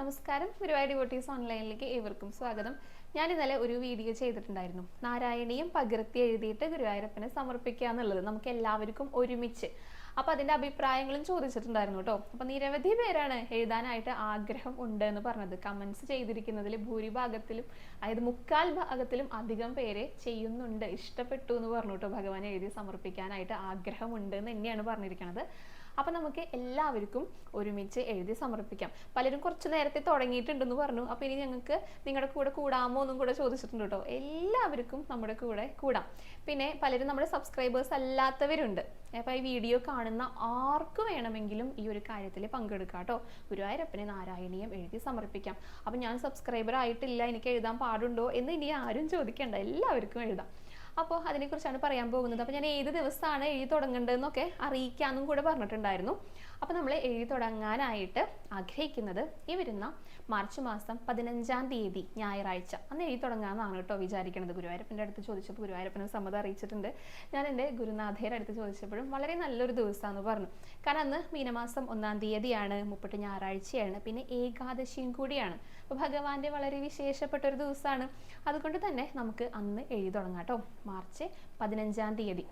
നമസ്കാരം, ഗുരുവായൂർ ഡിവോട്ടീസ് ഓൺലൈനിലേക്ക് ഏവർക്കും സ്വാഗതം. ഞാൻ ഇന്നലെ ഒരു വീഡിയോ ചെയ്തിട്ടുണ്ടായിരുന്നു. നാരായണീയം പകർത്തി എഴുതിയിട്ട് ഗുരുവായൂരപ്പനെ സമർപ്പിക്കുക എന്നുള്ളത് നമുക്ക് എല്ലാവർക്കും ഒരുമിച്ച്. അപ്പോൾ അതിൻ്റെ അഭിപ്രായങ്ങളും ചോദിച്ചിട്ടുണ്ടായിരുന്നു കേട്ടോ. അപ്പോൾ നിരവധി പേരാണ് എഴുതാനായിട്ട് ആഗ്രഹം ഉണ്ട് എന്ന് പറഞ്ഞത്. കമൻസ് ചെയ്തിരിക്കുന്നതിൽ ഭൂരിഭാഗത്തിലും, അതായത് 3/4 ഭാഗത്തിലും അധികം പേരെ ചെയ്യുന്നുണ്ട്, ഇഷ്ടപ്പെട്ടു എന്ന് പറഞ്ഞു കേട്ടോ. ഭഗവാൻ എഴുതി സമർപ്പിക്കാനായിട്ട് ആഗ്രഹമുണ്ട് എന്ന് തന്നെയാണ് പറഞ്ഞിരിക്കുന്നത്. അപ്പം നമുക്ക് എല്ലാവർക്കും ഒരുമിച്ച് എഴുതി സമർപ്പിക്കാം. പലരും കുറച്ച് നേരത്തെ തുടങ്ങിയിട്ടുണ്ടെന്ന് പറഞ്ഞു. അപ്പോൾ ഇനി ഞങ്ങൾക്ക് നിങ്ങളുടെ കൂടെ കൂടാമോ എന്നും കൂടെ ചോദിച്ചിട്ടുണ്ട് കേട്ടോ. എല്ലാവർക്കും നമ്മുടെ കൂടെ കൂടാം. പിന്നെ പലരും നമ്മുടെ സബ്സ്ക്രൈബേഴ്സ് അല്ലാത്തവരുണ്ട്. അപ്പോൾ ഈ വീഡിയോ കാണുന്ന ആർക്ക് വേണമെങ്കിലും ഈ ഒരു കാര്യത്തിൽ പങ്കെടുക്കാം കേട്ടോ. ഗുരുവായൂരപ്പനെ നാരായണീയം എഴുതി സമർപ്പിക്കാം. അപ്പം ഞാൻ സബ്സ്ക്രൈബർ ആയിട്ടില്ല, എനിക്ക് എഴുതാൻ പാടുണ്ടോ എന്ന് ഇനി ആരും ചോദിക്കേണ്ട, എല്ലാവർക്കും എഴുതാം. അപ്പോൾ അതിനെക്കുറിച്ചാണ് പറയാൻ പോകുന്നത്. അപ്പോൾ ഞാൻ ഏത് ദിവസമാണ് എഴുതി തുടങ്ങേണ്ടതെന്നൊക്കെ അറിയിക്കാമെന്നും കൂടെ പറഞ്ഞിട്ടുണ്ടായിരുന്നു. അപ്പോൾ നമ്മൾ എഴുതി തുടങ്ങാനായിട്ട് ആഗ്രഹിക്കുന്നത് ഈ വരുന്ന മാർച്ച് മാസം 15-ാം തീയതി ഞായറാഴ്ച അന്ന് എഴുതി തുടങ്ങാമെന്നാണ് കേട്ടോ വിചാരിക്കുന്നത്. ഗുരുവായൂരപ്പൻ്റെ അടുത്ത് ചോദിച്ചപ്പോൾ ഗുരുവായൂരപ്പനും സമ്മതം അറിയിച്ചിട്ടുണ്ട്. ഞാൻ എൻ്റെ ഗുരുനാഥയുടെ അടുത്ത് ചോദിച്ചപ്പോഴും വളരെ നല്ലൊരു ദിവസമാണെന്ന് പറഞ്ഞു. കാരണം അന്ന് മീനമാസം 1-ാം തീയതിയാണ്, 30 ഞായറാഴ്ചയാണ്, പിന്നെ ഏകാദശിയും കൂടിയാണ്. അപ്പോൾ ഭഗവാന്റെ വളരെ വിശേഷപ്പെട്ട ഒരു ദിവസമാണ്. അതുകൊണ്ട് തന്നെ നമുക്ക് അന്ന് എഴുതി തുടങ്ങാം കേട്ടോ, മാർച്ച് 15-ാം തീയതി.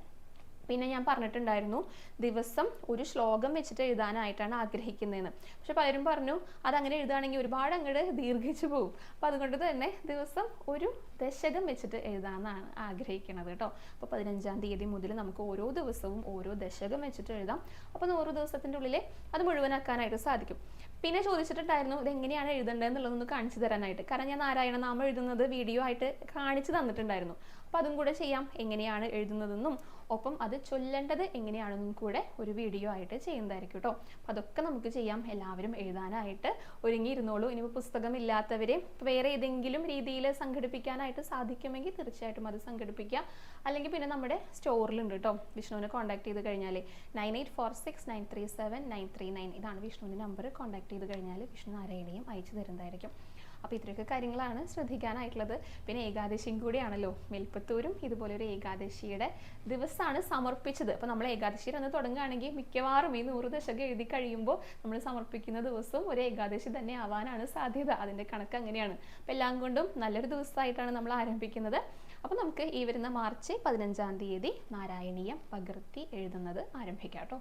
പിന്നെ ഞാൻ പറഞ്ഞിട്ടുണ്ടായിരുന്നു ദിവസം ഒരു ശ്ലോകം വെച്ചിട്ട് എഴുതാനായിട്ടാണ് ആഗ്രഹിക്കുന്നതെന്ന്. പക്ഷെ പലരും പറഞ്ഞു അതങ്ങനെ എഴുതുകയാണെങ്കിൽ ഒരുപാട് അങ്ങോട്ട് ദീർഘിച്ചു പോകും. അപ്പം അതുകൊണ്ട് തന്നെ ദിവസം ഒരു ദശകം വെച്ചിട്ട് എഴുതാമെന്നാണ് ആഗ്രഹിക്കുന്നത് കേട്ടോ. അപ്പോൾ 15-ാം തീയതി മുതൽ നമുക്ക് ഓരോ ദിവസവും ഓരോ ദശകം വെച്ചിട്ട് എഴുതാം. അപ്പോൾ 100 ദിവസത്തിൻ്റെ ഉള്ളിൽ അത് മുഴുവനാക്കാനായിട്ട് സാധിക്കും. പിന്നെ ചോദിച്ചിട്ടുണ്ടായിരുന്നു ഇതെങ്ങനെയാണ് എഴുതേണ്ടതെന്നുള്ളതൊന്ന് കാണിച്ചു തരാനായിട്ട്. കാരണം ഞാൻ നാരായണനാമം എഴുതുന്നത് വീഡിയോ ആയിട്ട് കാണിച്ചു തന്നിട്ടുണ്ടായിരുന്നു. അപ്പോൾ അതും കൂടെ ചെയ്യാം, എങ്ങനെയാണ് എഴുതുന്നതെന്നും ഒപ്പം അത് ചൊല്ലേണ്ടത് എങ്ങനെയാണെന്നും കൂടെ ഒരു വീഡിയോ ആയിട്ട് ചെയ്യുന്നതായിരിക്കും കേട്ടോ. അപ്പോൾ അതൊക്കെ നമുക്ക് ചെയ്യാം. എല്ലാവരും എഴുതാനായിട്ട് ഒരുങ്ങിയിരുന്നോളൂ. ഇനിയിപ്പോൾ പുസ്തകം ഇല്ലാത്തവരെ വേറെ ഏതെങ്കിലും രീതിയിൽ സംഘടിപ്പിക്കാനായിട്ട് സാധിക്കുമെങ്കിൽ തീർച്ചയായിട്ടും അത് സംഘടിപ്പിക്കുക. അല്ലെങ്കിൽ പിന്നെ നമ്മുടെ സ്റ്റോറിലുണ്ട് കേട്ടോ. വിഷ്ണുവിനെ കോൺടാക്ട് ചെയ്ത് കഴിഞ്ഞാൽ 9846937939 ഇതാണ് വിഷ്ണുവിൻ്റെ നമ്പർ. കോൺടാക്ട് ചെയ്ത് കഴിഞ്ഞാൽ വിഷ്ണു നാരായണീയം അയച്ചു തരുന്നതായിരിക്കും. അപ്പോൾ ഇത്രയൊക്കെ കാര്യങ്ങളാണ് ശ്രദ്ധിക്കാനായിട്ടുള്ളത്. പിന്നെ ഏകാദശിയും കൂടിയാണല്ലോ. മേൽപ്പത്തൂരും ഇതുപോലെ ഒരു ഏകാദശിയുടെ ദിവസമാണ് സമർപ്പിച്ചത്. അപ്പോൾ നമ്മൾ ഏകാദശിയിൽ ഒന്ന് തുടങ്ങുകയാണെങ്കിൽ മിക്കവാറും ഈ 100 ദശകം എഴുതി കഴിയുമ്പോൾ നമ്മൾ സമർപ്പിക്കുന്ന ദിവസവും ഒരു ഏകാദശി തന്നെ ആവാനാണ് സാധ്യത. അതിൻ്റെ കണക്ക് അങ്ങനെയാണ്. അപ്പോൾ എല്ലാം കൊണ്ടും നല്ലൊരു ദിവസമായിട്ടാണ് നമ്മൾ ആരംഭിക്കുന്നത്. അപ്പോൾ നമുക്ക് ഈ വരുന്ന മാർച്ച് 15-ാം തീയതി നാരായണീയം പകർത്തി എഴുതുന്നത് ആരംഭിക്കാം കേട്ടോ.